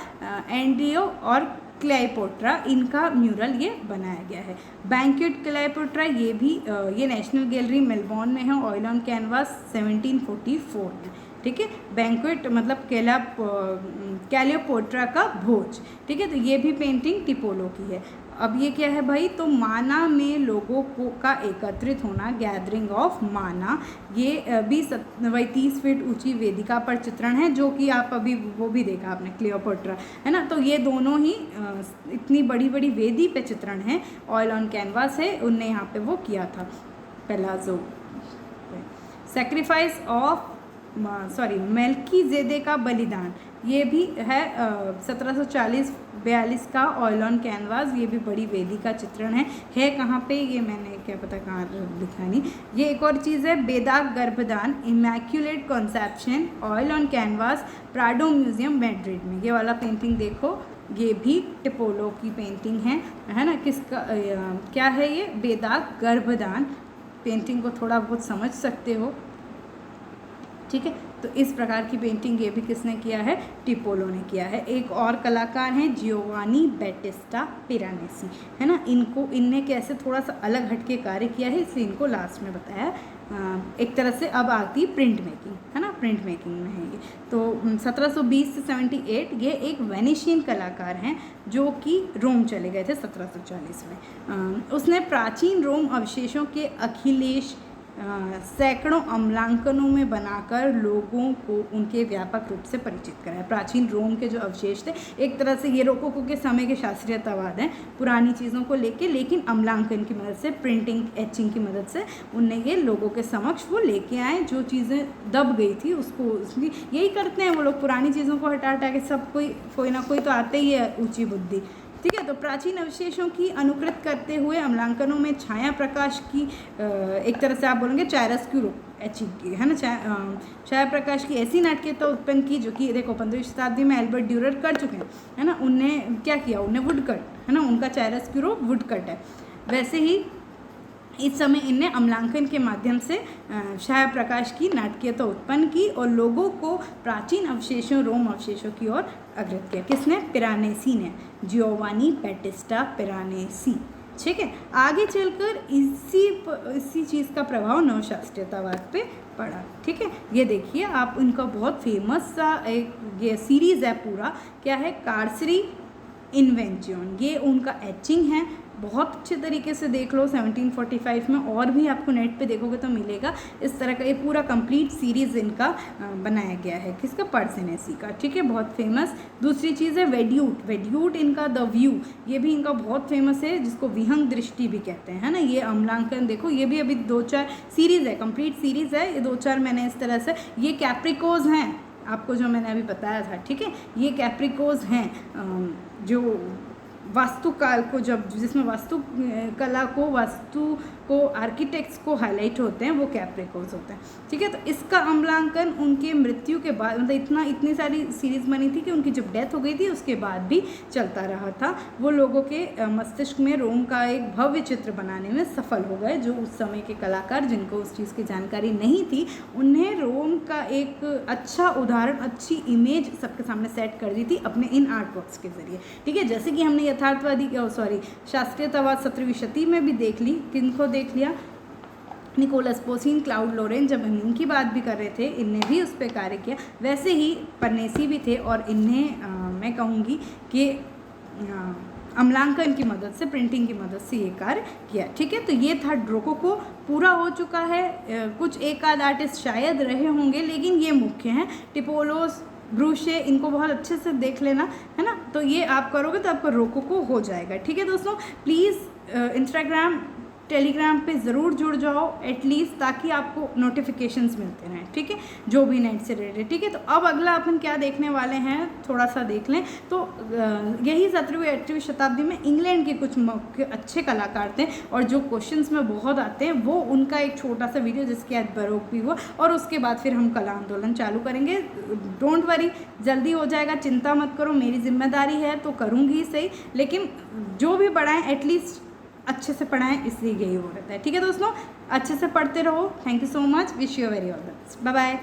[SPEAKER 1] एंड्रियो और क्लियोपेट्रा, इनका म्यूरल ये बनाया गया है। बैंक्वेट क्लियोपेट्रा, ये भी ये नेशनल गैलरी मेलबोर्न में है, ऑयल ऑन कैनवास 1744 में। ठीक है, बैंक्वेट मतलब क्लियोपेट्रा का भोज। ठीक है, तो ये भी पेंटिंग टिपोलो की है। अब ये क्या है भाई, तो माना में लोगों को का एकत्रित होना, गैदरिंग ऑफ माना, ये भी वही 30 फीट ऊंची वेदिका पर चित्रण है, जो कि आप अभी वो भी देखा आपने क्लियोपेट्रा है ना, तो ये दोनों ही इतनी बड़ी बड़ी वेदी पे चित्रण है, ऑयल ऑन कैनवास है, उनने यहाँ पे वो किया था पैलाजो। सेक्रीफाइस ऑफ मेल्कीजेदे का बलिदान, ये भी है 1740-42 का ऑयल ऑन कैनवास, ये भी बड़ी वेदी का चित्रण है कहाँ पे, ये मैंने क्या पता कहाँ लिखा नहीं। ये एक और चीज़ है, बेदाग गर्भदान, immaculate conception, oil on canvas, Prado museum Madrid में। ये वाला पेंटिंग देखो, ये भी टिपोलो की पेंटिंग है ना, किसका क्या है ये, बेदाग गर्भदान। पेंटिंग को थोड़ा बहुत समझ सकते हो। ठीक है, तो इस प्रकार की पेंटिंग ये भी किसने किया है, टिपोलो ने किया है। एक और कलाकार हैं जियोवानी बैटिस्टा पिरानेसी, है ना, इनने कैसे थोड़ा सा अलग हटके कार्य किया है, इसलिए इनको लास्ट में बताया। एक तरह से अब आती प्रिंट मेकिंग, है ना, प्रिंट मेकिंग में है ये। तो 1720 से 78 ये एक वेनिशियन कलाकार हैं जो कि रोम चले गए थे 1740 में। उसने प्राचीन रोम अवशेषों के अखिलेश सैकड़ों अम्लांकनों में बनाकर लोगों को उनके व्यापक रूप से परिचित कराया। प्राचीन रोम के जो अवशेष थे, एक तरह से ये रोकोको के समय के शास्त्रीयतावाद हैं, पुरानी चीज़ों को लेके, लेकिन अम्लांकन की मदद से, प्रिंटिंग एचिंग की मदद से उनने ये लोगों के समक्ष वो लेके आए, जो चीज़ें दब गई थी उसको, यही करते हैं वो लोग, पुरानी चीज़ों को हटा हटा के, सब कोई ना कोई तो आते ही है ऊँची बुद्धि। ठीक है, तो प्राचीन अवशेषों की अनुकृत करते हुए अम्लांकनों में छाया प्रकाश की एक तरह से आप बोलेंगे चायरस्क्यू अचीव की है ना। छाया प्रकाश की ऐसी नाटकीयता उत्पन्न की जो कि देखो 15वीं शताब्दी में एल्बर्ट ड्यूरर कर चुके हैं, है ना। उनने क्या किया, उन्हें वुडकट, है ना, उनका चायरस्क्यूरो वुडकट है। वैसे ही इस समय इनने अम्लांकन के माध्यम से छाया प्रकाश की नाटकीयता उत्पन्न की और लोगों को प्राचीन अवशेषों, रोम अवशेषों की ओर अग्रत किया। किसने? पिरानेसी ने, जियोवानी बैटिस्टा पिरानेसी। ठीक है, आगे चलकर इसी चीज़ का प्रभाव नवशास्त्रीयतावाद पे पड़ा। ठीक है, ये देखिए आप, इनका बहुत फेमस सा एक ये सीरीज़ है पूरा, क्या है, कार्सरी इन्वेंशन। ये उनका एचिंग है, बहुत अच्छे तरीके से देख लो। 1745 में और भी आपको नेट पे देखोगे तो मिलेगा इस तरह का। ये पूरा कंप्लीट सीरीज़ इनका बनाया गया है, किसका? पर्सिनेसी का। ठीक है, बहुत फेमस। दूसरी चीज़ है वेड्यूट। वेड्यूट इनका द व्यू, ये भी इनका बहुत फेमस है, जिसको विहंग दृष्टि भी कहते हैं, है ना। ये अम्लांकन देखो, ये भी अभी 2-4 सीरीज़ है, कंप्लीट सीरीज़ है ये। 2-4 मैंने इस तरह से, ये कैप्रिकोज हैं आपको जो मैंने अभी बताया था। ठीक है, ये कैप्रिकोज हैं जो वास्तुकाल को, जब जिसमें वास्तु कला को आर्किटेक्ट्स को हाईलाइट होते हैं, वो कैप्रिकोज होते हैं। ठीक है, तो इसका अम्लांकन उनके मृत्यु के बाद, मतलब इतनी सारी सीरीज़ बनी थी कि उनकी जब डेथ हो गई थी उसके बाद भी चलता रहा था। वो लोगों के मस्तिष्क में रोम का एक भव्य चित्र बनाने में सफल हो गए। जो उस समय के कलाकार, जिनको उस चीज़ की जानकारी नहीं थी, उन्हें रोम का एक अच्छा उदाहरण, अच्छी इमेज सबके सामने सेट कर दी थी अपने इन आर्ट वर्क्स के जरिए। ठीक है, जैसे कि हमने यथार्थवादी शास्त्रीयतावाद 17वीं शती में भी देख ली। किनको देख लिया? निकोलस पोसीन, क्लाउड लोरेंस, जब हम इनकी बात भी कर रहे थे, इनने भी उस पर कार्य किया। वैसे ही परनेसी भी थे और इन्हें मैं कहूँगी कि अम्लांकन की मदद से, प्रिंटिंग की मदद से ये कार्य किया। ठीक है, तो ये था रोकोको, पूरा हो चुका है। कुछ एक आध आर्टिस्ट शायद रहे होंगे, लेकिन ये मुख्य हैं। टिपोलोस, ब्रूशे, इनको बहुत अच्छे से देख लेना, है ना। तो ये आप करोगे तो आपका रोकोको हो जाएगा। ठीक है दोस्तों, प्लीज़ इंस्टाग्राम, टेलीग्राम पे ज़रूर जुड़ जाओ एटलीस्ट, ताकि आपको नोटिफिकेशंस मिलते रहें। ठीक है, जो भी नेट से रिलेटेड। ठीक है, तो अब अगला अपन क्या देखने वाले हैं, थोड़ा सा देख लें तो यही 17वीं 18वीं शताब्दी में इंग्लैंड के कुछ मुख्य अच्छे कलाकार थे और जो क्वेश्चंस में बहुत आते हैं, वो उनका एक छोटा सा वीडियो जिसके आज बरोक भी हुआ, और उसके बाद फिर हम कला आंदोलन चालू करेंगे। डोंट वरी, जल्दी हो जाएगा, चिंता मत करो, मेरी जिम्मेदारी है तो करूँगी सही, लेकिन जो भी पढ़ाएँ एटलीस्ट अच्छे से पढ़ाएं, इसलिए यही हो रहता है। ठीक है दोस्तों, अच्छे से पढ़ते रहो। Thank you so much, wish you very all the best, bye bye.